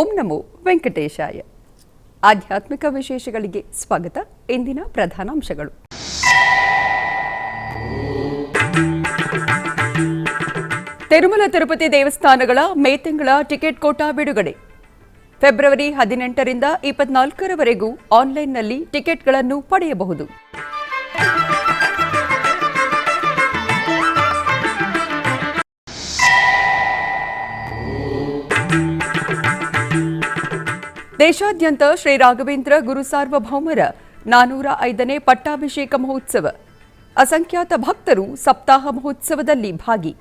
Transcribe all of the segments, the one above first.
ಓಂ ನಮೋ ವೆಂಕಟೇಶಾಯ. ಆಧ್ಯಾತ್ಮಿಕ ವಿಶೇಷಗಳಿಗೆ ಸ್ವಾಗತ. ಇಂದಿನ ಪ್ರಧಾನಾಂಶಗಳು. ತಿರುಮಲ ತಿರುಪತಿ ದೇವಸ್ಥಾನಗಳ ಮೇ ತಿಂಗಳ ಟಿಕೆಟ್ ಕೋಟಾ ಬಿಡುಗಡೆ. ಫೆಬ್ರವರಿ 18ರಿಂದ 24ರವರೆಗೂ ಆನ್ಲೈನ್ನಲ್ಲಿ ಟಿಕೆಟ್ಗಳನ್ನು ಪಡೆಯಬಹುದು. ದೇಶಾದ್ಯಂತ ಶ್ರೀ ರಾಘವೇಂದ್ರ ಗುರು ಸಾರ್ವಭೌಮರ 405ನೇ ಪಟ್ಟಾಭಿಷೇಕ ಮಹೋತ್ಸವ. ಅಸಂಖ್ಯಾತ ಭಕ್ತರು ಸಪ್ತಾಹ ಮಹೋತ್ಸವದಲ್ಲಿ ಭಾಗಿ.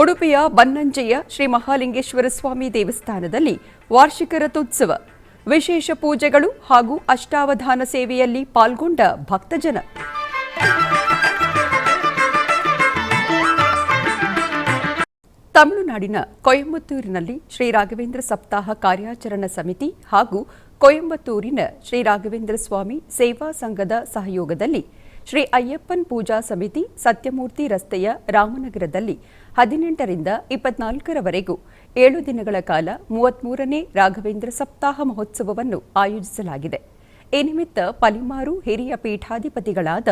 ಉಡುಪಿಯ ಬನ್ನಂಜೆಯ ಶ್ರೀ ಮಹಾಲಿಂಗೇಶ್ವರ ಸ್ವಾಮಿ ದೇವಸ್ಥಾನದಲ್ಲಿ ವಾರ್ಷಿಕ ರಥೋತ್ಸವ. ವಿಶೇಷ ಪೂಜೆಗಳು ಹಾಗೂ ಅಷ್ಟಾವಧಾನ ಸೇವೆಯಲ್ಲಿ ಪಾಲ್ಗೊಂಡ ಭಕ್ತಜನ. ತಮಿಳುನಾಡಿನ ಕೊಯಂಬತ್ತೂರಿನಲ್ಲಿ ಶ್ರೀ ರಾಘವೇಂದ್ರ ಸಪ್ತಾಹ ಕಾರ್ಯಾಚರಣಾ ಸಮಿತಿ ಹಾಗೂ ಕೊಯಂಬತ್ತೂರಿನ ಶ್ರೀ ರಾಘವೇಂದ್ರ ಸ್ವಾಮಿ ಸೇವಾ ಸಂಘದ ಸಹಯೋಗದಲ್ಲಿ ಶ್ರೀ ಅಯ್ಯಪ್ಪನ್ ಪೂಜಾ ಸಮಿತಿ ಸತ್ಯಮೂರ್ತಿ ರಸ್ತೆಯ ರಾಮನಗರದಲ್ಲಿ 18ರಿಂದ 24ರವರೆಗೂ 7 ದಿನಗಳ ಕಾಲ 33ನೇ ರಾಘವೇಂದ್ರ ಸಪ್ತಾಹ ಮಹೋತ್ಸವವನ್ನು ಆಯೋಜಿಸಲಾಗಿದೆ. ಈ ನಿಮಿತ್ತ ಪಲಿಮಾರು ಹಿರಿಯ ಪೀಠಾಧಿಪತಿಗಳಾದ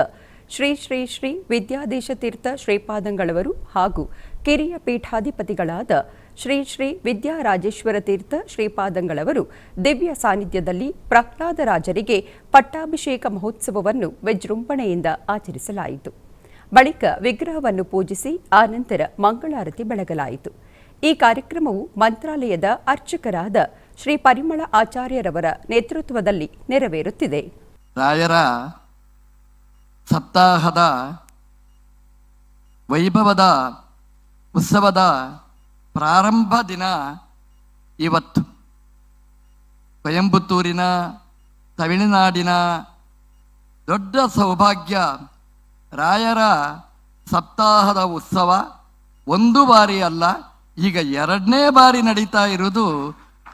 ಶ್ರೀ ಶ್ರೀ ಶ್ರೀ ವಿದ್ಯಾದೇಶತೀರ್ಥ ಶ್ರೀಪಾದಂಗಳವರು ಹಾಗೂ ಕಿರಿಯ ಪೀಠಾಧಿಪತಿಗಳಾದ ಶ್ರೀ ಶ್ರೀ ವಿದ್ಯಾರಾಜೇಶ್ವರ ತೀರ್ಥ ಶ್ರೀಪಾದಂಗಳವರು ದಿವ್ಯ ಸಾನ್ನಿಧ್ಯದಲ್ಲಿ ಪ್ರಹ್ಲಾದರಾಜರಿಗೆ ಪಟ್ಟಾಭಿಷೇಕ ಮಹೋತ್ಸವವನ್ನು ವಿಜೃಂಭಣೆಯಿಂದ ಆಚರಿಸಲಾಯಿತು. ಬಳಿಕ ವಿಗ್ರಹವನ್ನು ಪೂಜಿಸಿ ಆನಂತರ ಮಂಗಳಾರತಿ ಬೆಳಗಲಾಯಿತು. ಈ ಕಾರ್ಯಕ್ರಮವು ಮಂತ್ರಾಲಯದ ಅರ್ಚಕರಾದ ಶ್ರೀ ಪರಿಮಳ ಆಚಾರ್ಯರವರ ನೇತೃತ್ವದಲ್ಲಿ ನೆರವೇರುತ್ತಿದೆ. ರಾಯರ ಸಪ್ತಾಹದ ವೈಭವದ ಉತ್ಸವದ ಪ್ರಾರಂಭ ದಿನ ಇವತ್ತು. ಕೊಯಂಬತ್ತೂರಿನ ತಮಿಳುನಾಡಿನ ದೊಡ್ಡ ಸೌಭಾಗ್ಯ. ರಾಯರ ಸಪ್ತಾಹದ ಉತ್ಸವ ಒಂದು ಬಾರಿ ಅಲ್ಲ, ಈಗ 2ನೇ ಬಾರಿ ನಡೀತಾ ಇರುವುದು.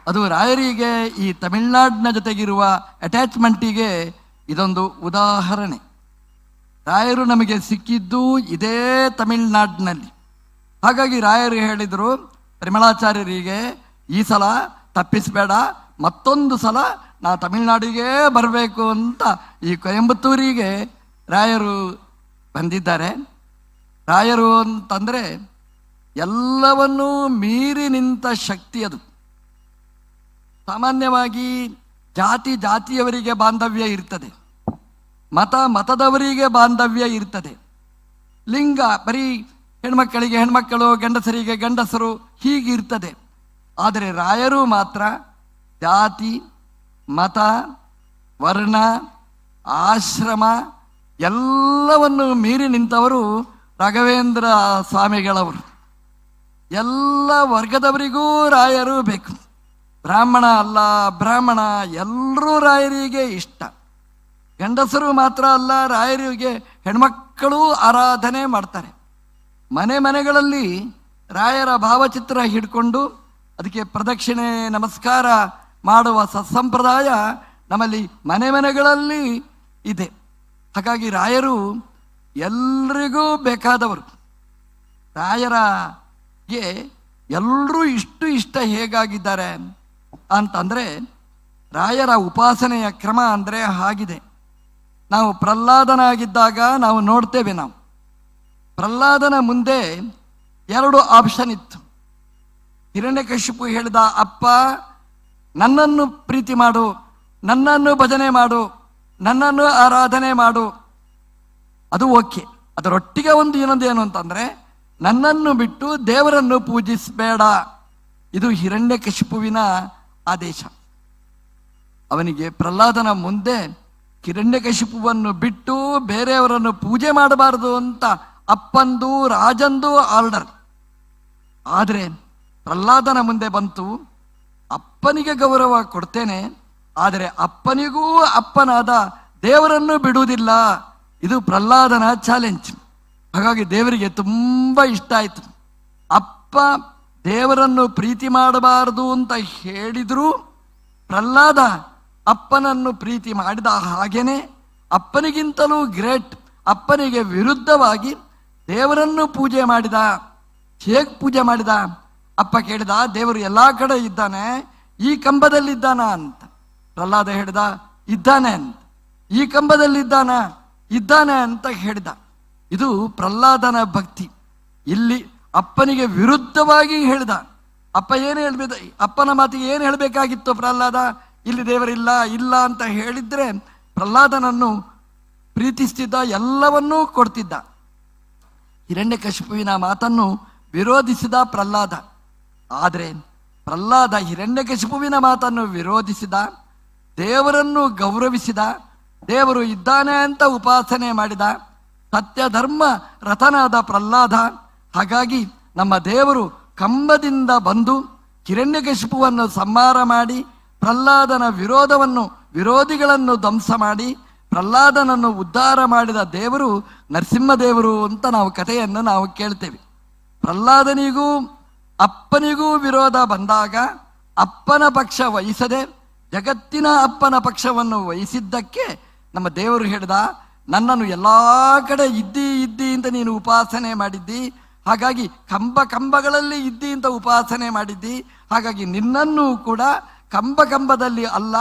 ಅದು ರಾಯರಿಗೆ ಈ ತಮಿಳುನಾಡಿನ ಜೊತೆಗಿರುವ ಅಟ್ಯಾಚ್ಮೆಂಟಿಗೆ ಇದೊಂದು ಉದಾಹರಣೆ. ರಾಯರು ನಮಗೆ ಸಿಕ್ಕಿದ್ದು ಇದೇ ತಮಿಳುನಾಡಿನಲ್ಲಿ. ಹಾಗಾಗಿ ರಾಯರು ಹೇಳಿದರು ಪರಿಮಳಾಚಾರ್ಯರಿಗೆ, ಈ ಸಲ ತಪ್ಪಿಸಬೇಡ, ಮತ್ತೊಂದು ಸಲ ನಾ ತಮಿಳುನಾಡಿಗೆ ಬರಬೇಕು ಅಂತ ಈ ಕೊಯಂಬತ್ತೂರಿಗೆ ರಾಯರು ಬಂದಿದ್ದಾರೆ. ರಾಯರು ಅಂತಂದರೆ ಎಲ್ಲವನ್ನೂ ಮೀರಿ ನಿಂತ ಶಕ್ತಿ ಅದು. ಸಾಮಾನ್ಯವಾಗಿ ಜಾತಿಯವರಿಗೆ ಬಾಂಧವ್ಯ ಇರ್ತದೆ, ಮತದವರಿಗೆ ಬಾಂಧವ್ಯ ಇರ್ತದೆ, ಲಿಂಗ ಬರೀ ಹೆಣ್ಮಕ್ಕಳಿಗೆ ಹೆಣ್ಮಕ್ಕಳು, ಗಂಡಸರಿಗೆ ಗಂಡಸರು ಹೀಗಿರ್ತದೆ. ಆದರೆ ರಾಯರು ಮಾತ್ರ ಜಾತಿ, ಮತ, ವರ್ಣ, ಆಶ್ರಮ ಎಲ್ಲವನ್ನು ಮೀರಿ ನಿಂತವರು ರಾಘವೇಂದ್ರ ಸ್ವಾಮಿಗಳವರು. ಎಲ್ಲ ವರ್ಗದವರಿಗೂ ರಾಯರು ಬೇಕು. ಬ್ರಾಹ್ಮಣ ಅಲ್ಲ, ಬ್ರಾಹ್ಮಣ ಎಲ್ಲರೂ ರಾಯರಿಗೆ ಇಷ್ಟ. ಗಂಡಸರು ಮಾತ್ರ ಅಲ್ಲ, ರಾಯರಿಗೆ ಹೆಣ್ಮಕ್ಕಳು ಆರಾಧನೆ ಮಾಡ್ತಾರೆ. ಮನೆಗಳಲ್ಲಿ ರಾಯರ ಭಾವಚಿತ್ರ ಹಿಡ್ಕೊಂಡು ಅದಕ್ಕೆ ಪ್ರದಕ್ಷಿಣೆ ನಮಸ್ಕಾರ ಮಾಡುವ ಸತ್ಸಂಪ್ರದಾಯ ನಮ್ಮಲ್ಲಿ ಮನೆಗಳಲ್ಲಿ ಇದೆ. ಹಾಗಾಗಿ ರಾಯರು ಎಲ್ರಿಗೂ ಬೇಕಾದವರು. ರಾಯರಿಗೆ ಎಲ್ಲರೂ ಇಷ್ಟ ಹೇಗಾಗಿದ್ದಾರೆ ಅಂತಂದರೆ, ರಾಯರ ಉಪಾಸನೆಯ ಕ್ರಮ ಅಂದರೆ ಹಾಗಿದೆ. ನಾವು ಪ್ರಹ್ಲಾದನಾಗಿದ್ದಾಗ ನಾವು ನೋಡ್ತೇವೆ, ನಾವು ಪ್ರಹ್ಲಾದನ ಮುಂದೆ 2 ಆಪ್ಷನ್ ಇತ್ತು. ಹಿರಣ್ಯಕಶಿಪು ಹೇಳಿದ, ಅಪ್ಪ ನನ್ನನ್ನು ಪ್ರೀತಿ ಮಾಡು, ನನ್ನನ್ನು ಭಜನೆ ಮಾಡು, ನನ್ನನ್ನು ಆರಾಧನೆ ಮಾಡು, ಅದು ಓಕೆ. ಅದರೊಟ್ಟಿಗೆ ಇನ್ನೊಂದು ಏನು ಅಂತಂದರೆ, ನನ್ನನ್ನು ಬಿಟ್ಟು ದೇವರನ್ನು ಪೂಜಿಸಬೇಡ. ಇದು ಹಿರಣ್ಯಕಶಿಪುವಿನ ಆದೇಶ. ಅವನಿಗೆ ಪ್ರಹ್ಲಾದನ ಮುಂದೆ ಹಿರಣ್ಯಕಶಿಪುವನ್ನು ಬಿಟ್ಟು ಬೇರೆಯವರನ್ನು ಪೂಜೆ ಮಾಡಬಾರದು ಅಂತ ಅಪ್ಪಂದು ರಾಜಂದು ಆರ್ಡರ್. ಆದರೆ ಪ್ರಹ್ಲಾದನ ಮುಂದೆ ಬಂತು, ಅಪ್ಪನಿಗೆ ಗೌರವ ಕೊಡ್ತೇನೆ, ಆದರೆ ಅಪ್ಪನಿಗೂ ಅಪ್ಪನಾದ ದೇವರನ್ನು ಬಿಡುವುದಿಲ್ಲ. ಇದು ಪ್ರಹ್ಲಾದನ ಚಾಲೆಂಜ್. ಹಾಗಾಗಿ ದೇವರಿಗೆ ತುಂಬ ಇಷ್ಟ ಆಯಿತು. ಅಪ್ಪ ದೇವರನ್ನು ಪ್ರೀತಿ ಮಾಡಬಾರದು ಅಂತ ಹೇಳಿದರೂ ಪ್ರಹ್ಲಾದ ಅಪ್ಪನನ್ನು ಪ್ರೀತಿ ಮಾಡಿದ ಹಾಗೇನೆ ಅಪ್ಪನಿಗಿಂತಲೂ ಗ್ರೇಟ್. ಅಪ್ಪನಿಗೆ ವಿರುದ್ಧವಾಗಿ ದೇವರನ್ನು ಪೂಜೆ ಮಾಡಿದ. ಹೇಗೆ ಪೂಜೆ ಮಾಡಿದ? ಅಪ್ಪ ಕೇಳಿದ, ದೇವರು ಎಲ್ಲ ಕಡೆ ಇದ್ದಾನೆ, ಈ ಕಂಬದಲ್ಲಿದ್ದಾನ ಅಂತ. ಪ್ರಹ್ಲಾದ ಹೇಳಿದ, ಇದ್ದಾನೆ ಅಂತ. ಈ ಕಂಬದಲ್ಲಿದ್ದಾನ? ಇದ್ದಾನೆ ಅಂತ ಹೇಳಿದ. ಇದು ಪ್ರಹ್ಲಾದನ ಭಕ್ತಿ. ಇಲ್ಲಿ ಅಪ್ಪನಿಗೆ ವಿರುದ್ಧವಾಗಿ ಹೇಳಿದ. ಅಪ್ಪ ಏನು ಹೇಳ್ಬೇಕು? ಅಪ್ಪನ ಮಾತಿಗೆ ಏನು ಹೇಳಬೇಕಾಗಿತ್ತು ಪ್ರಹ್ಲಾದ? ಇಲ್ಲಿ ದೇವರಿಲ್ಲ ಇಲ್ಲ ಅಂತ ಹೇಳಿದ್ರೆ ಪ್ರಹ್ಲಾದನನ್ನು ಪ್ರೀತಿಸ್ತಿದ್ದ, ಎಲ್ಲವನ್ನೂ ಕೊಡ್ತಿದ್ದ. ಹಿರಣ್ಯಕಶಿಪುವಿನ ಮಾತನ್ನು ವಿರೋಧಿಸಿದ ಪ್ರಹ್ಲಾದ. ಆದರೆ ಪ್ರಹ್ಲಾದ ಹಿರಣ್ಯಕಶಿಪುವಿನ ಮಾತನ್ನು ವಿರೋಧಿಸಿದ, ದೇವರನ್ನು ಗೌರವಿಸಿದ, ದೇವರು ಇದ್ದಾನೆ ಅಂತ ಉಪಾಸನೆ ಮಾಡಿದ, ಸತ್ಯ ಧರ್ಮ ರಥನಾದ ಪ್ರಹ್ಲಾದ. ಹಾಗಾಗಿ ನಮ್ಮ ದೇವರು ಕಂಬದಿಂದ ಬಂದು ಹಿರಣ್ಯಕಶಿಪುವನ್ನು ಸಂಹಾರ ಮಾಡಿ ಪ್ರಹ್ಲಾದನ ವಿರೋಧಿಗಳನ್ನು ಧ್ವಂಸ ಮಾಡಿ ಪ್ರಹ್ಲಾದನನ್ನು ಉದ್ಧಾರ ಮಾಡಿದ ದೇವರು ನರಸಿಂಹದೇವರು ಅಂತ ನಾವು ಕಥೆಯನ್ನು ನಾವು ಕೇಳ್ತೇವೆ. ಪ್ರಹ್ಲಾದನಿಗೂ ಅಪ್ಪನಿಗೂ ವಿರೋಧ ಬಂದಾಗ ಅಪ್ಪನ ಪಕ್ಷ ವಹಿಸದೆ ಜಗತ್ತಿನ ಅಪ್ಪನ ಪಕ್ಷವನ್ನು ವಹಿಸಿದ್ದಕ್ಕೆ ನಮ್ಮ ದೇವರು ಹೇಳಿದ, ನನ್ನನ್ನು ಎಲ್ಲ ಕಡೆ ಇದ್ದಿ ಅಂತ ನೀನು ಉಪಾಸನೆ ಮಾಡಿದ್ದಿ, ಹಾಗಾಗಿ ಕಂಬಗಳಲ್ಲಿ ಇದ್ದಿ ಅಂತ ಉಪಾಸನೆ ಮಾಡಿದ್ದಿ, ಹಾಗಾಗಿ ನಿನ್ನನ್ನು ಕೂಡ ಕಂಬದಲ್ಲಿ ಅಲ್ಲ,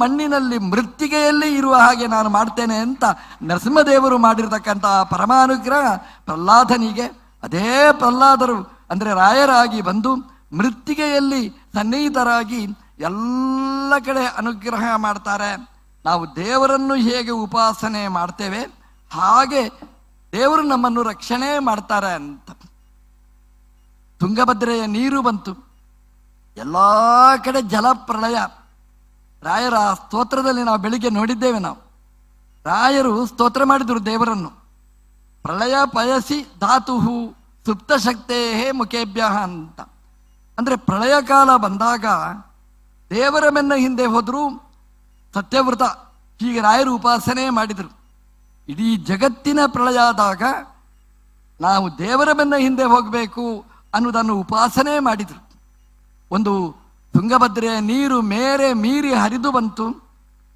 ಮಣ್ಣಿನಲ್ಲಿ ಮೃತ್ತಿಗೆಯಲ್ಲಿ ಇರುವ ಹಾಗೆ ನಾನು ಮಾಡ್ತೇನೆ ಅಂತ ನರಸಿಂಹದೇವರು ಮಾಡಿರ್ತಕ್ಕಂಥ ಪರಮಾನುಗ್ರಹ ಪ್ರಹ್ಲಾದನಿಗೆ. ಅದೇ ಪ್ರಹ್ಲಾದರು ಅಂದರೆ ರಾಯರಾಗಿ ಬಂದು ಮೃತ್ತಿಗೆಯಲ್ಲಿ ಸನ್ನಿಹಿತರಾಗಿ ಎಲ್ಲ ಕಡೆ ಅನುಗ್ರಹ ಮಾಡ್ತಾರೆ. ನಾವು ದೇವರನ್ನು ಹೇಗೆ ಉಪಾಸನೆ ಮಾಡ್ತೇವೆ ಹಾಗೆ ದೇವರು ನಮ್ಮನ್ನು ರಕ್ಷಣೆ ಮಾಡ್ತಾರೆ ಅಂತ. ತುಂಗಭದ್ರೆಯ ನೀರು ಬಂತು, ಎಲ್ಲ ಕಡೆ ಜಲಪ್ರಳಯ. ರಾಯರ ಸ್ತೋತ್ರದಲ್ಲಿ ನಾವು ಬೆಳಿಗ್ಗೆ ನೋಡಿದ್ದೇವೆ. ನಾವು ರಾಯರು ಸ್ತೋತ್ರ ಮಾಡಿದರು ದೇವರನ್ನು. ಪ್ರಳಯ ಪಯಸಿ ಧಾತುಹು ಸುಪ್ತ ಶಕ್ತೇ ಮುಖೇಭ್ಯ ಅಂತ. ಅಂದರೆ ಪ್ರಳಯ ಕಾಲ ಬಂದಾಗ ದೇವರ ಬೆನ್ನ ಹಿಂದೆ ಹೋದರು ಸತ್ಯವ್ರತ, ಹೀಗೆ ರಾಯರು ಉಪಾಸನೆ ಮಾಡಿದರು. ಇಡೀ ಜಗತ್ತಿನ ಪ್ರಳಯ ಆದಾಗ ನಾವು ದೇವರ ಬೆನ್ನ ಹಿಂದೆ ಹೋಗಬೇಕು ಅನ್ನೋದನ್ನು ಉಪಾಸನೆ ಮಾಡಿದರು. ಒಂದು ತುಂಗಭದ್ರೆಯ ನೀರು ಮೀರಿ ಹರಿದು ಬಂತು,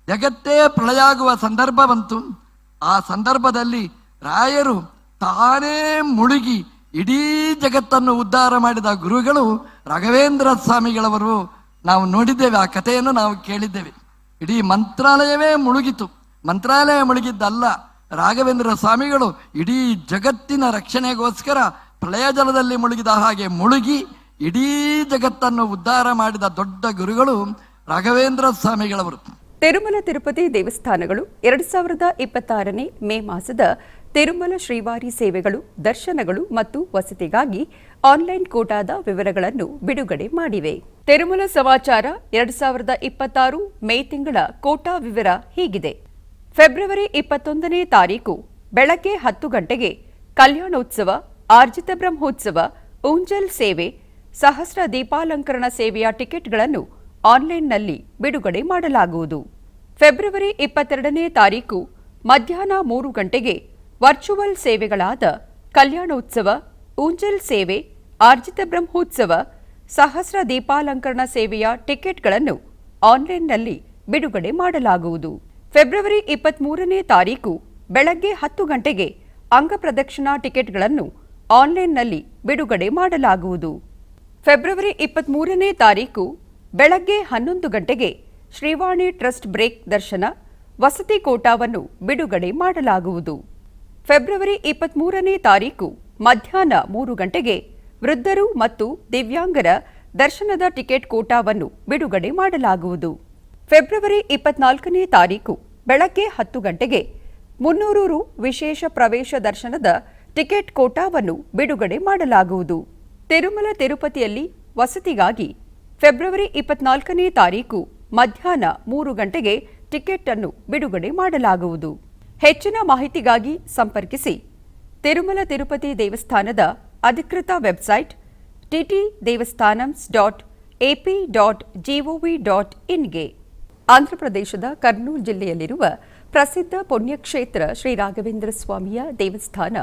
ಜಗತ್ತೇ ಪ್ರಳಯ ಆಗುವ ಸಂದರ್ಭ ಬಂತು. ಆ ಸಂದರ್ಭದಲ್ಲಿ ರಾಯರು ತಾನೇ ಮುಳುಗಿ ಇಡೀ ಜಗತ್ತನ್ನು ಉದ್ಧಾರ ಮಾಡಿದ ಗುರುಗಳು ರಾಘವೇಂದ್ರ ಸ್ವಾಮಿಗಳವರು. ನಾವು ನೋಡಿದ್ದೇವೆ, ಆ ಕಥೆಯನ್ನು ನಾವು ಕೇಳಿದ್ದೇವೆ. ಇಡೀ ಮಂತ್ರಾಲಯವೇ ಮುಳುಗಿತು. ಮಂತ್ರಾಲಯ ಮುಳುಗಿದ್ದಲ್ಲ, ರಾಘವೇಂದ್ರ ಸ್ವಾಮಿಗಳು ಇಡೀ ಜಗತ್ತಿನ ರಕ್ಷಣೆಗೋಸ್ಕರ ಪ್ರಳಯ ಜಲದಲ್ಲಿ ಮುಳುಗಿದ ಹಾಗೆ ಮುಳುಗಿ ಇಡೀ ಜಗತ್ತನ್ನು ಉದ್ಧಾರ ಮಾಡಿದ ದೊಡ್ಡ ಗುರುಗಳು ರಾಘವೇಂದ್ರ ಸ್ವಾಮಿಗಳವರು. ತಿರುಮಲ ತಿರುಪತಿ ದೇವಸ್ಥಾನಗಳು 2026ನೇ ಮೇ ಮಾಸದ ತಿರುಮಲ ಶ್ರೀವಾರಿ ಸೇವೆಗಳು, ದರ್ಶನಗಳು ಮತ್ತು ವಸತಿಗಾಗಿ ಆನ್ಲೈನ್ ಕೋಟಾದ ವಿವರಗಳನ್ನು ಬಿಡುಗಡೆ ಮಾಡಿವೆ. ತಿರುಮಲ ಸಮಾಚಾರ 2026 ಮೇ ತಿಂಗಳ ಕೋಟಾ ವಿವರ ಹೀಗಿದೆ. ಫೆಬ್ರವರಿ 21ನೇ ತಾರೀಕು ಬೆಳಗ್ಗೆ 10 ಗಂಟೆಗೆ ಕಲ್ಯಾಣೋತ್ಸವ, ಆರ್ಜಿತ ಬ್ರಹ್ಮೋತ್ಸವ, ಊಂಜಲ್ ಸೇವೆ, ಸಹಸ್ರ ದೀಪಾಲಂಕರಣ ಸೇವೆಯ ಟಿಕೆಟ್ಗಳನ್ನು ಆನ್ಲೈನ್ನಲ್ಲಿ ಬಿಡುಗಡೆ ಮಾಡಲಾಗುವುದು. ಫೆಬ್ರವರಿ 22ನೇ ತಾರೀಕು ಮಧ್ಯಾಹ್ನ 3 ಗಂಟೆಗೆ ವರ್ಚುವಲ್ ಸೇವೆಗಳಾದ ಕಲ್ಯಾಣೋತ್ಸವ, ಊಂಜಲ್ ಸೇವೆ, ಆರ್ಜಿತ ಬ್ರಹ್ಮೋತ್ಸವ, ಸಹಸ್ರ ದೀಪಾಲಂಕರಣ ಸೇವೆಯ ಟಿಕೆಟ್ಗಳನ್ನು ಆನ್ಲೈನ್ನಲ್ಲಿ ಬಿಡುಗಡೆ ಮಾಡಲಾಗುವುದು. ಫೆಬ್ರವರಿ 23ನೇ ತಾರೀಕು ಬೆಳಗ್ಗೆ 10 ಗಂಟೆಗೆ ಅಂಗಪ್ರದಕ್ಷಿಣಾ ಟಿಕೆಟ್ಗಳನ್ನು ಆನ್ಲೈನ್ನಲ್ಲಿ ಬಿಡುಗಡೆ ಮಾಡಲಾಗುವುದು. ಫೆಬ್ರವರಿ 23ನೇ ತಾರೀಕು ಬೆಳಗ್ಗೆ 11 ಗಂಟೆಗೆ ಶ್ರೀವಾಣಿ ಟ್ರಸ್ಟ್ ಬ್ರೇಕ್ ದರ್ಶನ, ವಸತಿ ಕೋಟಾವನ್ನು ಬಿಡುಗಡೆ ಮಾಡಲಾಗುವುದು. ಫೆಬ್ರವರಿ 23ನೇ ತಾರೀಕು ಮಧ್ಯಾಹ್ನ 3 ಗಂಟೆಗೆ ವೃದ್ಧರು ಮತ್ತು ದಿವ್ಯಾಂಗರ ದರ್ಶನದ ಟಿಕೆಟ್ ಕೋಟಾವನ್ನು ಬಿಡುಗಡೆ ಮಾಡಲಾಗುವುದು. ಫೆಬ್ರವರಿ 24ನೇ ತಾರೀಕು ಬೆಳಗ್ಗೆ 10 ಗಂಟೆಗೆ 300 ರು ವಿಶೇಷ ಪ್ರವೇಶ ದರ್ಶನದ ಟಿಕೆಟ್ ಕೋಟಾವನ್ನು ಬಿಡುಗಡೆ ಮಾಡಲಾಗುವುದು. ತಿರುಮಲ ತಿರುಪತಿಯಲ್ಲಿ ವಸತಿಗಾಗಿ ಫೆಬ್ರವರಿ 24ನೇ ತಾರೀಕು ಮಧ್ಯಾಹ್ನ 3 ಗಂಟೆಗೆ ಟಿಕೆಟ್ ಅನ್ನು ಬಿಡುಗಡೆ ಮಾಡಲಾಗುವುದು. ಹೆಚ್ಚಿನ ಮಾಹಿತಿಗಾಗಿ ಸಂಪರ್ಕಿಸಿ ತಿರುಮಲ ತಿರುಪತಿ ದೇವಸ್ಥಾನದ ಅಧಿಕೃತ ವೆಬ್ಸೈಟ್ ttdevastanams.ap.gov.in. ಆಂಧ್ರಪ್ರದೇಶದ ಕರ್ನೂಲ್ ಜಿಲ್ಲೆಯಲ್ಲಿರುವ ಪ್ರಸಿದ್ಧ ಪುಣ್ಯಕ್ಷೇತ್ರ ಶ್ರೀ ರಾಘವೇಂದ್ರ ಸ್ವಾಮಿಯ ದೇವಸ್ಥಾನ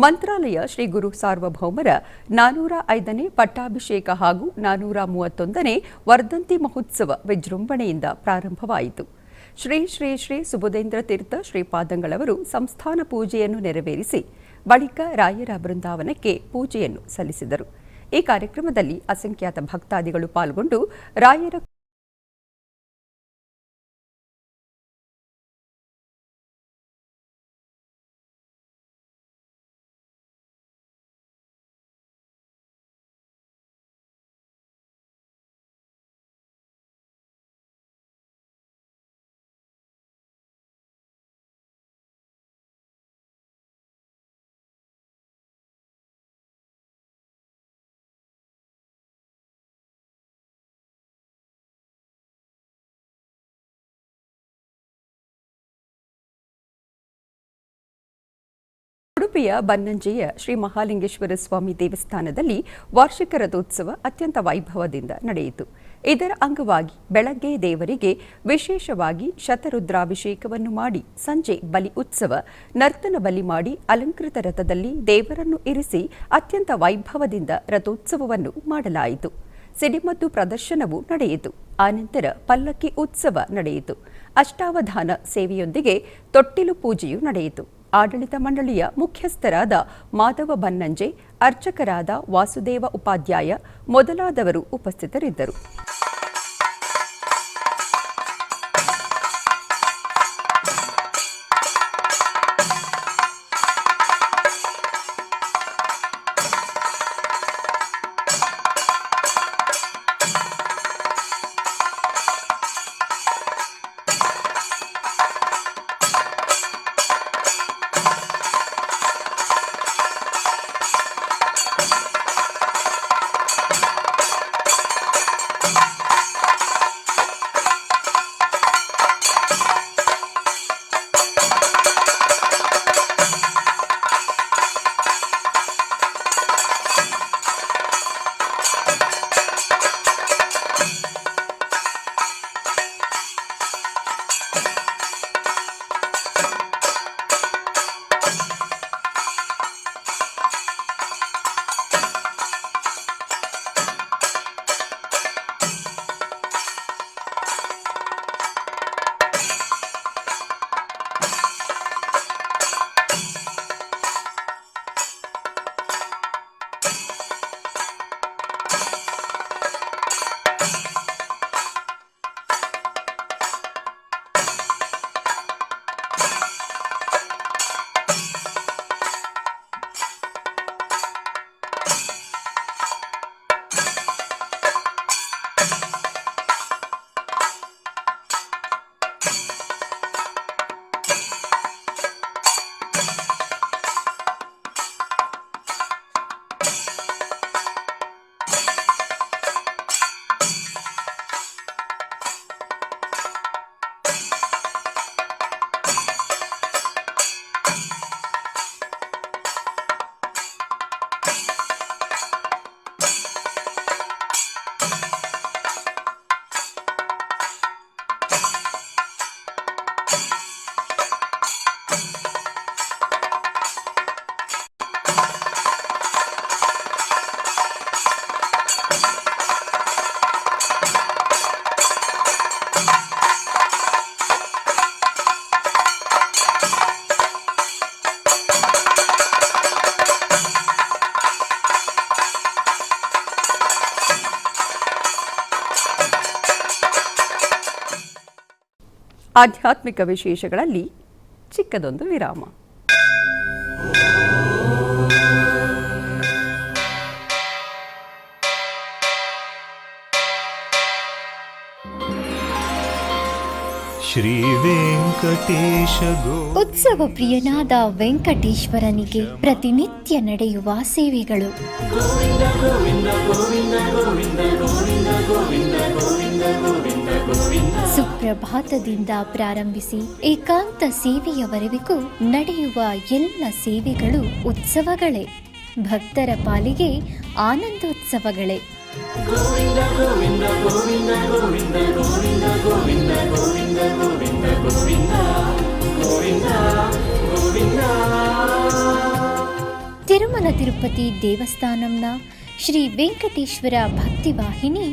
ಮಂತ್ರಾಲಯ ಶ್ರೀ ಗುರು ಸಾರ್ವಭೌಮರ 405ನೇ ಪಟ್ಟಾಭಿಷೇಕ ಹಾಗೂ 431ನೇ ವರ್ಧಂತಿ ಮಹೋತ್ಸವ ವಿಜೃಂಭಣೆಯಿಂದ ಪ್ರಾರಂಭವಾಯಿತು. ಶ್ರೀ ಶ್ರೀ ಶ್ರೀ ಸುಬುಧೇಂದ್ರ ತೀರ್ಥ ಶ್ರೀಪಾದಂಗಳವರು ಸಂಸ್ಥಾನ ಪೂಜೆಯನ್ನು ನೆರವೇರಿಸಿ ಬಳಿಕ ರಾಯರ ಬೃಂದಾವನಕ್ಕೆ ಪೂಜೆಯನ್ನು ಸಲ್ಲಿಸಿದರು. ಈ ಕಾರ್ಯಕ್ರಮದಲ್ಲಿ ಅಸಂಖ್ಯಾತ ಭಕ್ತಾದಿಗಳು ಪಾಲ್ಗೊಂಡು ರಾಯರ ಉಡುಪಿಯ ಬನ್ನಂಜೆಯ ಶ್ರೀ ಮಹಾಲಿಂಗೇಶ್ವರ ಸ್ವಾಮಿ ದೇವಸ್ಥಾನದಲ್ಲಿ ವಾರ್ಷಿಕ ರಥೋತ್ಸವ ಅತ್ಯಂತ ವೈಭವದಿಂದ ನಡೆಯಿತು. ಇದರ ಅಂಗವಾಗಿ ಬೆಳಗ್ಗೆ ದೇವರಿಗೆ ವಿಶೇಷವಾಗಿ ಶತರುದ್ರಾಭಿಷೇಕವನ್ನು ಮಾಡಿ ಸಂಜೆ ಬಲಿ ಉತ್ಸವ, ನರ್ತನ ಬಲಿ ಮಾಡಿ ಅಲಂಕೃತ ರಥದಲ್ಲಿ ದೇವರನ್ನು ಇರಿಸಿ ಅತ್ಯಂತ ವೈಭವದಿಂದ ರಥೋತ್ಸವವನ್ನು ಮಾಡಲಾಯಿತು. ಸಿಡಿಮದ್ದು ಪ್ರದರ್ಶನವೂ ನಡೆಯಿತು. ಆನಂತರ ಪಲ್ಲಕ್ಕಿ ಉತ್ಸವ ನಡೆಯಿತು. ಅಷ್ಟಾವಧಾನ ಸೇವೆಯೊಂದಿಗೆ ತೊಟ್ಟಿಲು ಪೂಜೆಯೂ ನಡೆಯಿತು. ಆಡಳಿತ ಮಂಡಳಿಯ ಮುಖ್ಯಸ್ಥರಾದ ಮಾಧವ ಬನ್ನಂಜೆ, ಅರ್ಚಕರಾದ ವಾಸುದೇವ ಉಪಾಧ್ಯಾಯ ಮೊದಲಾದವರು ಉಪಸ್ಥಿತರಿದ್ದರು. ಆಧ್ಯಾತ್ಮಿಕ ವಿಶೇಷಗಳಲ್ಲಿ ಚಿಕ್ಕದೊಂದು ವಿರಾಮ. ಶ್ರೀ ವೆಂಕಟೇಶ ಉತ್ಸವ ಪ್ರಿಯನಾದ ವೆಂಕಟೇಶ್ವರನಿಗೆ ಪ್ರತಿನಿತ್ಯ ನಡೆಯುವ ಸೇವೆಗಳು. ಸುಪ್ರಭಾತದಿಂದ ಪ್ರಾರಂಭಿಸಿ ಏಕಾಂತ ಸೇವೆಯವರೆಗೂ ನಡೆಯುವ ಎಲ್ಲ ಸೇವೆಗಳು ಉತ್ಸವಗಳೇ. ಭಕ್ತರ ಪಾಲಿಗೆ ಆನಂದೋತ್ಸವಗಳೇ. ಗೋವಿಂದ ಗೋವಿಂದ ಗೋವಿಂದ ಗೋವಿಂದ ಗೋವಿಂದ ಗೋವಿಂದ ಗೋವಿಂದ ಗೋವಿಂದ ಗೋವಿಂದ ಗೋವಿಂದ ಗೋವಿಂದ. ತಿರುಮಲ ತಿರುಪತಿ ದೇವಸ್ಥಾನಂನ ಶ್ರೀ ವೆಂಕಟೇಶ್ವರ ಭಕ್ತಿವಾಹಿನಿ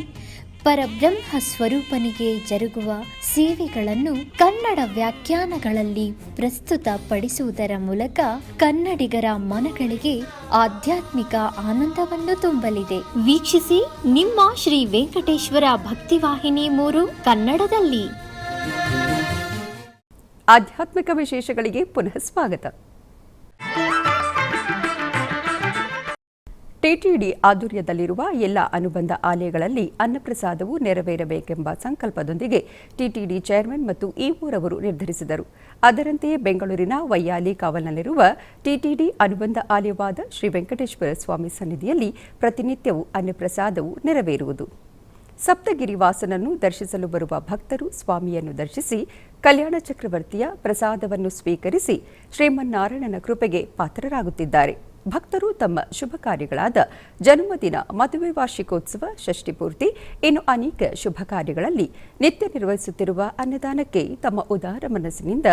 ಪರಬ್ರಹ್ಮ ಸ್ವರೂಪನಿಗೆ ಜರುಗುವ ಸೇವೆಗಳನ್ನು ಕನ್ನಡ ವ್ಯಾಖ್ಯಾನಗಳಲ್ಲಿ ಪ್ರಸ್ತುತಪಡಿಸುವುದರ ಮೂಲಕ ಕನ್ನಡಿಗರ ಮನಗಳಿಗೆ ಆಧ್ಯಾತ್ಮಿಕ ಆನಂದವನ್ನು ತುಂಬಲಿದೆ. ವೀಕ್ಷಿಸಿ ನಿಮ್ಮ ಶ್ರೀ ವೆಂಕಟೇಶ್ವರ ಭಕ್ತಿವಾಹಿನಿ 3 ಕನ್ನಡದಲ್ಲಿ. ಆಧ್ಯಾತ್ಮಿಕ ವಿಶೇಷಗಳಿಗೆ ಪುನಃ ಸ್ವಾಗತ. ಟಿಟಿಡಿ ಆಧ್ವರ್ಯದಲ್ಲಿರುವ ಎಲ್ಲ ಅನುಬಂಧ ಆಲಯಗಳಲ್ಲಿ ಅನ್ನಪ್ರಸಾದವು ನೆರವೇರಬೇಕೆಂಬ ಸಂಕಲ್ಪದೊಂದಿಗೆ ಟಿಟಿಡಿ ಚೇರ್ಮನ್ ಮತ್ತು ಇಒರವರು ನಿರ್ಧರಿಸಿದರು. ಅದರಂತೆಯೇ ಬೆಂಗಳೂರಿನ ವೈಯಾಲಿ ಕಾವಲ್ನಲ್ಲಿರುವ ಟಿಟಿಡಿ ಅನುಬಂಧ ಆಲಯವಾದ ಶ್ರೀ ವೆಂಕಟೇಶ್ವರ ಸ್ವಾಮಿ ಸನ್ನಿಧಿಯಲ್ಲಿ ಪ್ರತಿನಿತ್ಯವೂ ಅನ್ನಪ್ರಸಾದವು ನೆರವೇರುವುದು. ಸಪ್ತಗಿರಿ ವಾಸನನ್ನು ದರ್ಶಿಸಲು ಬರುವ ಭಕ್ತರು ಸ್ವಾಮಿಯನ್ನು ದರ್ಶಿಸಿ ಕಲ್ಯಾಣ ಚಕ್ರವರ್ತಿಯ ಪ್ರಸಾದವನ್ನು ಸ್ವೀಕರಿಸಿ ಶ್ರೀಮನ್ನಾರಾಯಣನ ಕೃಪೆಗೆ ಪಾತ್ರರಾಗುತ್ತಿದ್ದಾರೆ. ಭಕ್ತರು ತಮ್ಮ ಶುಭ ಕಾರ್ಯಗಳಾದ ಜನ್ಮದಿನ, ಮದುವೆ, ವಾರ್ಷಿಕೋತ್ಸವ, ಷಷ್ಠಿಪೂರ್ತಿ ಇನ್ನು ಅನೇಕ ಶುಭ ಕಾರ್ಯಗಳಲ್ಲಿ ನಿತ್ಯ ನಿರ್ವಹಿಸುತ್ತಿರುವ ಅನ್ನದಾನಕ್ಕೆ ತಮ್ಮ ಉದಾರ ಮನಸ್ಸಿನಿಂದ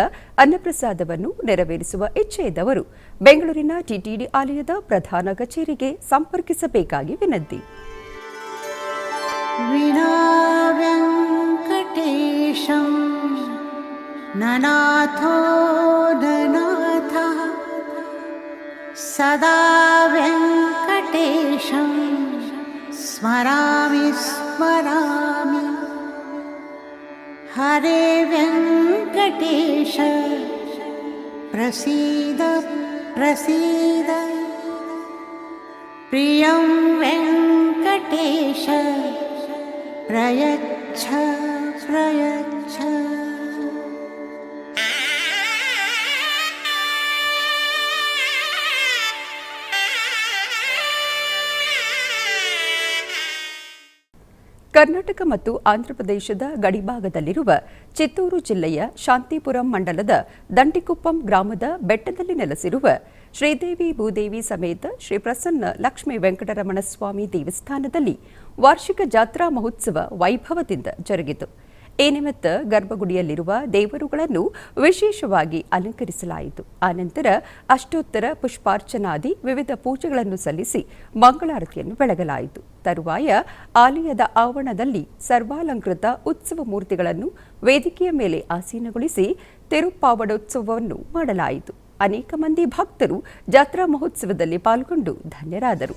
ಅನ್ನಪ್ರಸಾದವನ್ನು ನೆರವೇರಿಸುವ ಇಚ್ಛೆ ಇದ್ದವರು ಬೆಂಗಳೂರಿನ ಟಿಟಿಡಿ ಆಲಯದ ಪ್ರಧಾನ ಕಚೇರಿಗೆ ಸಂಪರ್ಕಿಸಬೇಕಾಗಿ ವಿನಂತಿ. ವಿನಾ ವೆಂಕಟೇಶಂ ನನಾಥೋ ನನಾಥಃ ಸದಾ ವೆಂಕಟೇಶಂ ಸ್ಮರಾಮಿ ಸ್ಮರಾಮಿ. ಹರೇ ವೆಂಕಟೇಶ ಪ್ರಸೀದ ಪ್ರಸೀದ. ಪ್ರಿಯಂ ವೆಂಕಟೇಶ ಪ್ರಯಚ್ಛ ಪ್ರಯಚ್ಛ. ಕರ್ನಾಟಕ ಮತ್ತು ಆಂಧ್ರಪ್ರದೇಶದ ಗಡಿಭಾಗದಲ್ಲಿರುವ ಚಿತ್ತೂರು ಜಿಲ್ಲೆಯ ಶಾಂತಿಪುರಂ ಮಂಡಲದ ದಂಡಿಕುಪ್ಪಂ ಗ್ರಾಮದ ಬೆಟ್ಟದಲ್ಲಿ ನೆಲೆಸಿರುವ ಶ್ರೀದೇವಿ ಭೂದೇವಿ ಸಮೇತ ಶ್ರೀ ಪ್ರಸನ್ನ ಲಕ್ಷ್ಮೀ ವೆಂಕಟರಮಣ ಸ್ವಾಮಿ ದೇವಸ್ಥಾನದಲ್ಲಿ ವಾರ್ಷಿಕ ಜಾತ್ರಾ ಮಹೋತ್ಸವ ವೈಭವದಿಂದ ಜರುಗಿತು. ಈ ನಿಮಿತ್ತ ಗರ್ಭಗುಡಿಯಲ್ಲಿರುವ ದೇವರುಗಳನ್ನು ವಿಶೇಷವಾಗಿ ಅಲಂಕರಿಸಲಾಯಿತು. ಆನಂತರ ಅಷ್ಟೋತ್ತರ ಪುಷ್ಪಾರ್ಚನಾದಿ ವಿವಿಧ ಪೂಜೆಗಳನ್ನು ಸಲ್ಲಿಸಿ ಮಂಗಳಾರತಿಯನ್ನು ಬೆಳಗಲಾಯಿತು. ತರುವಾಯ ಆಲಯದ ಆವರಣದಲ್ಲಿ ಸರ್ವಾಲಂಕೃತ ಉತ್ಸವ ಮೂರ್ತಿಗಳನ್ನು ವೇದಿಕೆಯ ಮೇಲೆ ಆಸೀನಗೊಳಿಸಿ ತಿರುಪ್ಪಾವಡೋತ್ಸವವನ್ನು ಮಾಡಲಾಯಿತು. ಅನೇಕ ಮಂದಿ ಭಕ್ತರು ಜಾತ್ರಾ ಮಹೋತ್ಸವದಲ್ಲಿ ಪಾಲ್ಗೊಂಡು ಧನ್ಯರಾದರು.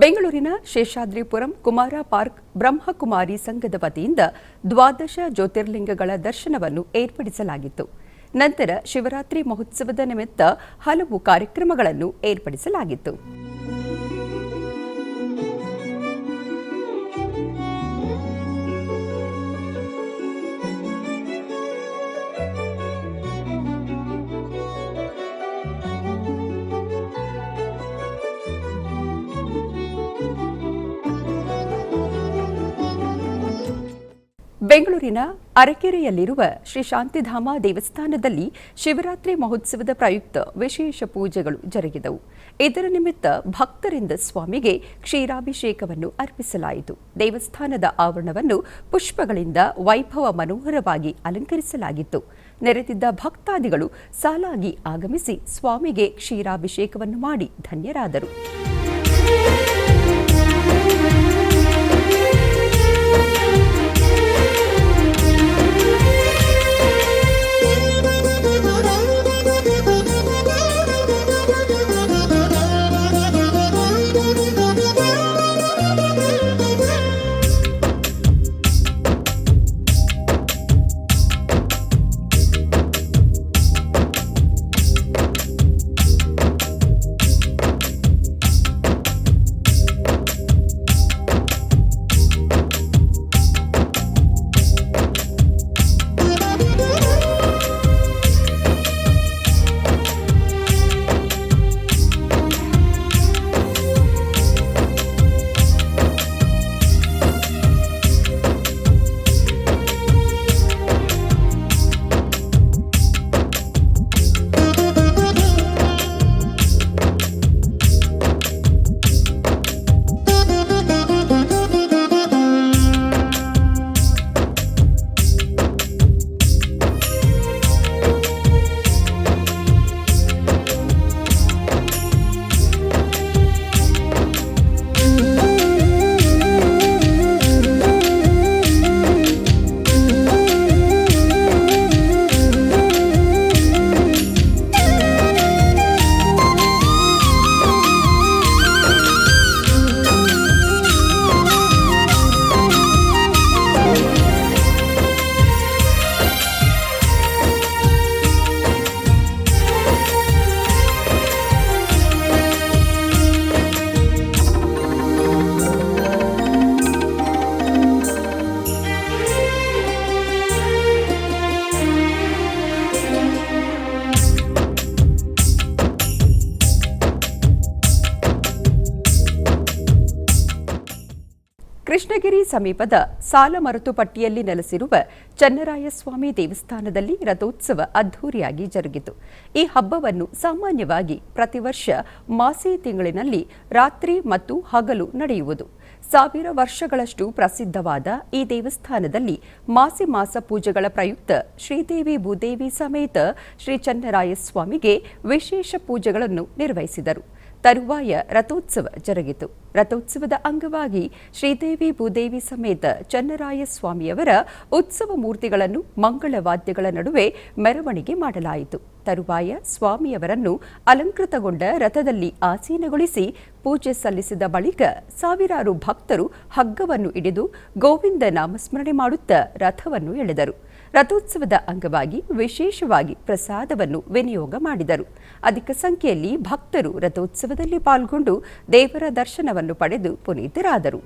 ಬೆಂಗಳೂರಿನ ಶೇಷಾದ್ರಿಪುರಂ ಕುಮಾರ ಪಾರ್ಕ್ ಬ್ರಹ್ಮಕುಮಾರಿ ಸಂಘದ ವತಿಯಿಂದ ದ್ವಾದಶ ಜ್ಯೋತಿರ್ಲಿಂಗಗಳ ದರ್ಶನವನ್ನು ಏರ್ಪಡಿಸಲಾಗಿತ್ತು. ನಂತರ ಶಿವರಾತ್ರಿ ಮಹೋತ್ಸವದ ನಿಮಿತ್ತ ಹಲವು ಕಾರ್ಯಕ್ರಮಗಳನ್ನು ಏರ್ಪಡಿಸಲಾಗಿತ್ತು. ಬೆಂಗಳೂರಿನ ಅರಕೆರೆಯಲ್ಲಿರುವ ಶ್ರೀ ಶಾಂತಿಧಾಮ ದೇವಸ್ಥಾನದಲ್ಲಿ ಶಿವರಾತ್ರಿ ಮಹೋತ್ಸವದ ಪ್ರಯುಕ್ತ ವಿಶೇಷ ಪೂಜೆಗಳು ಜರುಗಿದವು. ಇದರ ನಿಮಿತ್ತ ಭಕ್ತರಿಂದ ಸ್ವಾಮಿಗೆ ಕ್ಷೀರಾಭಿಷೇಕವನ್ನು ಅರ್ಪಿಸಲಾಯಿತು. ದೇವಸ್ಥಾನದ ಆವರಣವನ್ನು ಪುಷ್ಪಗಳಿಂದ ವೈಭವ ಮನೋಹರವಾಗಿ ಅಲಂಕರಿಸಲಾಗಿತ್ತು. ನೆರೆದಿದ್ದ ಭಕ್ತಾದಿಗಳು ಸಾಲಾಗಿ ಆಗಮಿಸಿ ಸ್ವಾಮಿಗೆ ಕ್ಷೀರಾಭಿಷೇಕವನ್ನು ಮಾಡಿ ಧನ್ಯರಾದರು. ಕೃಷ್ಣಗಿರಿ ಸಮೀಪದ ಸಾಲಮರತುಪಟ್ಟಿಯಲ್ಲಿ ನೆಲೆಸಿರುವ ಚನ್ನರಾಯಸ್ವಾಮಿ ದೇವಸ್ಥಾನದಲ್ಲಿ ರಥೋತ್ಸವ ಅದ್ಧೂರಿಯಾಗಿ ಜರುಗಿತು. ಈ ಹಬ್ಬವನ್ನು ಸಾಮಾನ್ಯವಾಗಿ ಪ್ರತಿ ವರ್ಷ ಮಾಸಿ ತಿಂಗಳಿನಲ್ಲಿ ರಾತ್ರಿ ಮತ್ತು ಹಗಲು ನಡೆಯುವುದು. 1000 ವರ್ಷಗಳಷ್ಟು ಪ್ರಸಿದ್ಧವಾದ ಈ ದೇವಸ್ಥಾನದಲ್ಲಿ ಮಾಸಿ ಮಾಸ ಪೂಜೆಗಳ ಪ್ರಯುಕ್ತ ಶ್ರೀದೇವಿ ಭೂದೇವಿ ಸಮೇತ ಶ್ರೀ ಚನ್ನರಾಯಸ್ವಾಮಿಗೆ ವಿಶೇಷ ಪೂಜೆಗಳನ್ನು ನಿರ್ವಹಿಸಿದರು. ತರುವಾಯ ರಥೋತ್ಸವ ಜರುಗಿತು. ರಥೋತ್ಸವದ ಅಂಗವಾಗಿ ಶ್ರೀದೇವಿ ಭೂದೇವಿ ಸಮೇತ ಚನ್ನರಾಯಸ್ವಾಮಿಯವರ ಉತ್ಸವ ಮೂರ್ತಿಗಳನ್ನು ಮಂಗಳವಾದ್ಯಗಳ ನಡುವೆ ಮೆರವಣಿಗೆ ಮಾಡಲಾಯಿತು. ತರುವಾಯ ಸ್ವಾಮಿಯವರನ್ನು ಅಲಂಕೃತಗೊಂಡ ರಥದಲ್ಲಿ ಆಸೀನಗೊಳಿಸಿ ಪೂಜೆ ಸಲ್ಲಿಸಿದ ಬಳಿಕ ಸಾವಿರಾರು ಭಕ್ತರು ಹಗ್ಗವನ್ನು ಹಿಡಿದು ಗೋವಿಂದ ನಾಮಸ್ಮರಣೆ ಮಾಡುತ್ತಾ ರಥವನ್ನು ಎಳೆದರು. ರಥೋತ್ಸವದ ಅಂಗವಾಗಿ ವಿಶೇಷವಾಗಿ ಪ್ರಸಾದವನ್ನು ವಿನಿಯೋಗ ಮಾಡಿದರು. ಅಧಿಕ ಸಂಖ್ಯೆಯಲ್ಲಿ ಭಕ್ತರು ರಥೋತ್ಸವದಲ್ಲಿ ಪಾಲ್ಗೊಂಡು ದೇವರ ದರ್ಶನವನ್ನು ಪಡೆದು ಪುನೀತರಾದರು.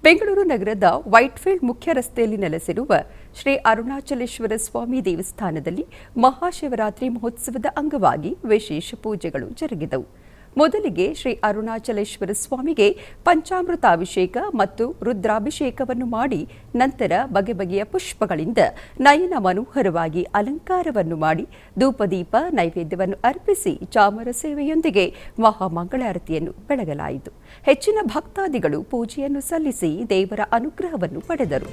ಬೆಂಗಳೂರು ನಗರದ ವೈಟ್ಫೀಲ್ಡ್ ಮುಖ್ಯ ರಸ್ತೆಯಲ್ಲಿ ನೆಲೆಸಿರುವ ಶ್ರೀ ಅರುಣಾಚಲೇಶ್ವರ ಸ್ವಾಮಿ ದೇವಸ್ಥಾನದಲ್ಲಿ ಮಹಾಶಿವರಾತ್ರಿ ಮಹೋತ್ಸವದ ಅಂಗವಾಗಿ ವಿಶೇಷ ಪೂಜೆಗಳು ಜರುಗಿದವು. ಮೊದಲಿಗೆ ಶ್ರೀ ಅರುಣಾಚಲೇಶ್ವರ ಸ್ವಾಮಿಗೆ ಪಂಚಾಮೃತಾಭಿಷೇಕ ಮತ್ತು ರುದ್ರಾಭಿಷೇಕವನ್ನು ಮಾಡಿ ನಂತರ ಬಗೆ ಬಗೆಯ ಪುಷ್ಪಗಳಿಂದ ನಯನ ಮನೋಹರವಾಗಿ ಅಲಂಕಾರವನ್ನು ಮಾಡಿ ಧೂಪದೀಪ ನೈವೇದ್ಯವನ್ನು ಅರ್ಪಿಸಿ ಚಾಮರ ಸೇವೆಯೊಂದಿಗೆ ಮಹಾಮಂಗಳಾರತಿಯನ್ನು ಬೆಳಗಲಾಯಿತು. ಹೆಚ್ಚಿನ ಭಕ್ತಾದಿಗಳು ಪೂಜೆಯನ್ನು ಸಲ್ಲಿಸಿ ದೇವರ ಅನುಗ್ರಹವನ್ನು ಪಡೆದರು.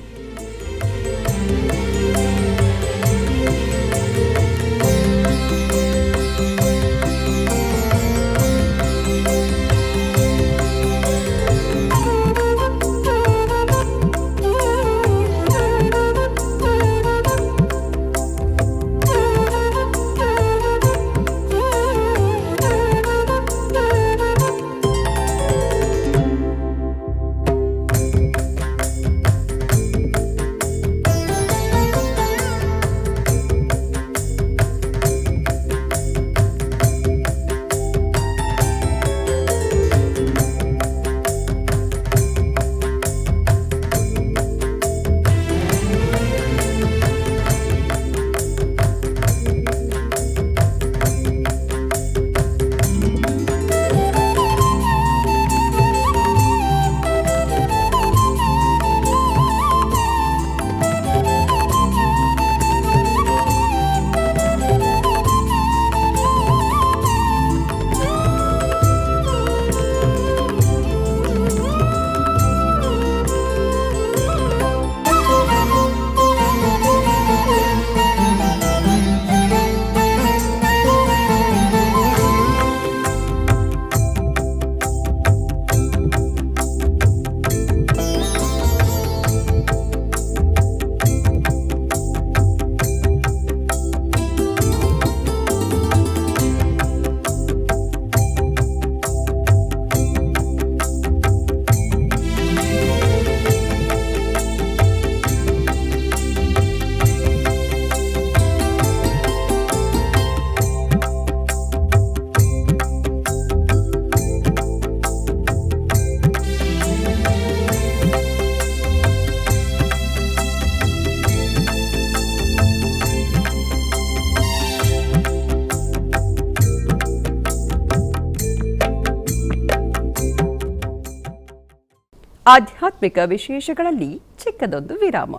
ಆಧ್ಯಾತ್ಮಿಕ ವಿಶೇಷಗಳಲ್ಲಿ ಚಿಕ್ಕದೊಂದು ವಿರಾಮ.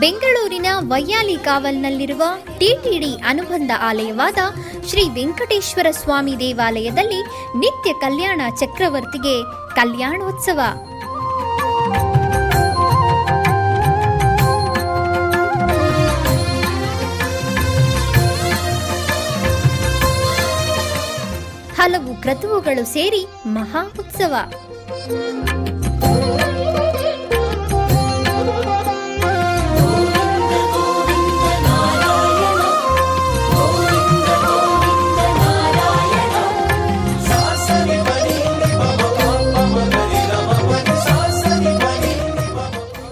ಬೆಂಗಳೂರಿನ ವೈಯಾಲಿ ಕಾವಲ್ನಲ್ಲಿರುವ ಟಿಟಿಡಿ ಅನುಬಂಧ ಆಲಯವಾದ ಶ್ರೀ ವೆಂಕಟೇಶ್ವರ ಸ್ವಾಮಿ ದೇವಾಲಯದಲ್ಲಿ ನಿತ್ಯ ಕಲ್ಯಾಣ ಚಕ್ರವರ್ತಿಗೆ ಕಲ್ಯಾಣೋತ್ಸವ. ಹಲವು ಕ್ರತುವುಗಳು ಸೇರಿ ಮಹಾ ಉತ್ಸವ.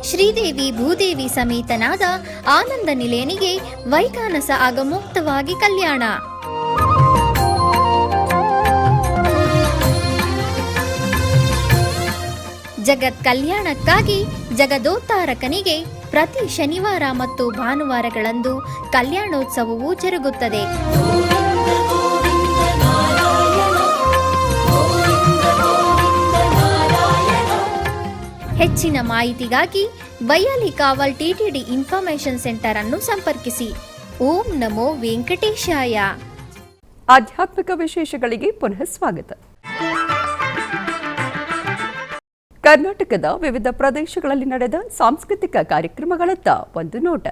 ಶ್ರೀದೇವಿ ಭೂದೇವಿ ಸಮೇತನಾದ ಆನಂದ ನಿಲಯನಿಗೆ ವೈಖಾನಸ ಆಗಮೋಕ್ತವಾಗಿ ಕಲ್ಯಾಣ. ಜಗತ್ ಕಲ್ಯಾಣಕ್ಕಾಗಿ ಜಗದೋತ್ತಾರಕನಿಗೆ ಪ್ರತಿ ಶನಿವಾರ ಮತ್ತು ಭಾನುವಾರಗಳಂದು ಕಲ್ಯಾಣೋತ್ಸವವು ಜರುಗುತ್ತದೆ. ಹೆಚ್ಚಿನ ಮಾಹಿತಿಗಾಗಿ ವೈಯಾಲಿ ಕಾವಲ್ ಟಿಟಿಡಿ ಇನ್ಫಾರ್ಮೇಶನ್ ಸೆಂಟರ್ ಅನ್ನು ಸಂಪರ್ಕಿಸಿ. ಓಂ ನಮೋ ವೆಂಕಟೇಶಾಯ. ಆಧ್ಯಾತ್ಮಿಕ ವಿಶೇಷಗಳಿಗೆ ಪುನಃ ಸ್ವಾಗತ. ಕರ್ನಾಟಕದ ವಿವಿಧ ಪ್ರದೇಶಗಳಲ್ಲಿ ನಡೆದ ಸಾಂಸ್ಕೃತಿಕ ಕಾರ್ಯಕ್ರಮಗಳತ್ತ ಒಂದು ನೋಟ.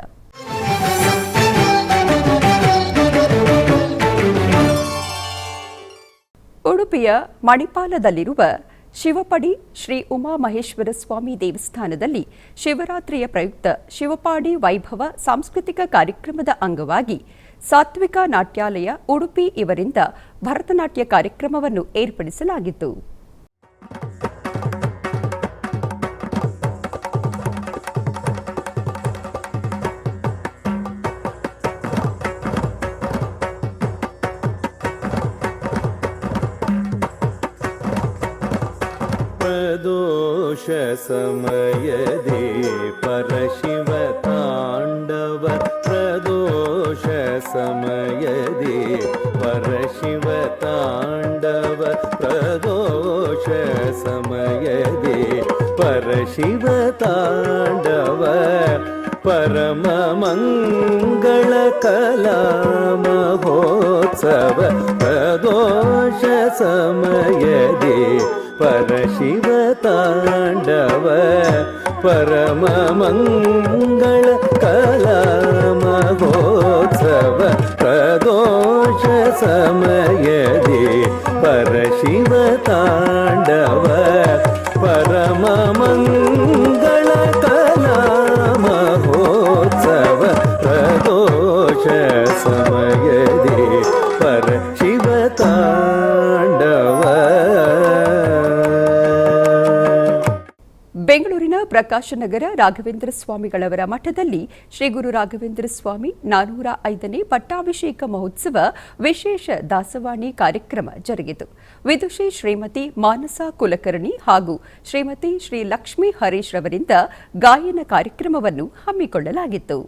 ಉಡುಪಿಯ ಮಣಿಪಾಲದಲ್ಲಿರುವ ಶಿವಪಡಿ ಶ್ರೀ ಉಮಾಮಹೇಶ್ವರ ಸ್ವಾಮಿ ದೇವಸ್ಥಾನದಲ್ಲಿ ಶಿವರಾತ್ರಿಯ ಪ್ರಯುಕ್ತ ಶಿವಪಾಡಿ ವೈಭವ ಸಾಂಸ್ಕೃತಿಕ ಕಾರ್ಯಕ್ರಮದ ಅಂಗವಾಗಿ ಸಾತ್ವಿಕ ನಾಟ್ಯಾಲಯ ಉಡುಪಿ ಇವರಿಂದ ಭರತನಾಟ್ಯ ಕಾರ್ಯಕ್ರಮವನ್ನು ಏರ್ಪಡಿಸಲಾಗಿತ್ತು. ಪ್ರದೋಷ ಸಮಯದಿ ಪರಶಿವ ತಾಂಡವ ಪ್ರದೋಷ ಸಮಯದಿ ಪರಶಿವ ತಾಂಡವ ಪ್ರದೋಷ ಸಮಯದಿ ಪರಶಿವ ತಾಂಡವ ಪರಮ ಮಂಗಳ ಕಲಾ ಮಹೋತ್ಸವ ಪ್ರದೋಷ ಸಮಯದಿ ಪರಶಿವ ತಾಂಡವ ಪರಮ ಮಂಗಳ ಕಲಾ ಮಹೋತ್ಸವ ಪ್ರದೋಷ ಸಮಯದಿ ಪರಶಿವ ತಾಂಡವ ಪರಮ ಮಂಗಳ ಕಲಾ ಮಹೋತ್ಸವ ಪ್ರದೋಷ ಸಮಯದಿ ಪರಶಿವ ತಾಂಡವ. ಬೆಂಗಳೂರಿನ ಪ್ರಕಾಶನಗರ ರಾಘವೇಂದ್ರ ಸ್ವಾಮಿಗಳವರ ಮಠದಲ್ಲಿ ಶ್ರೀ ಗುರು ರಾಘವೇಂದ್ರ ಸ್ವಾಮಿ 405ನೇ ಪಟ್ಟಾಭಿಷೇಕ ಮಹೋತ್ಸವ ವಿಶೇಷ ದಾಸವಾಣಿ ಕಾರ್ಯಕ್ರಮ ಜರುಗಿತು. ವಿದುಷಿ ಶ್ರೀಮತಿ ಮಾನಸ ಕುಲಕರ್ಣಿ ಹಾಗೂ ಶ್ರೀಮತಿ ಶ್ರೀ ಲಕ್ಷ್ಮೀ ಹರೀಶ್ ರವರಿಂದ ಗಾಯನ ಕಾರ್ಯಕ್ರಮವನ್ನು ಹಮ್ಮಿಕೊಳ್ಳಲಾಗಿತ್ತು.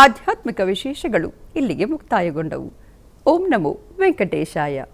ಆಧ್ಯಾತ್ಮಿಕ ವಿಶೇಷಗಳು ಇಲ್ಲಿಗೆ ಮುಕ್ತಾಯಗೊಂಡವು. ಓಂ ನಮೋ ವೆಂಕಟೇಶಾಯ.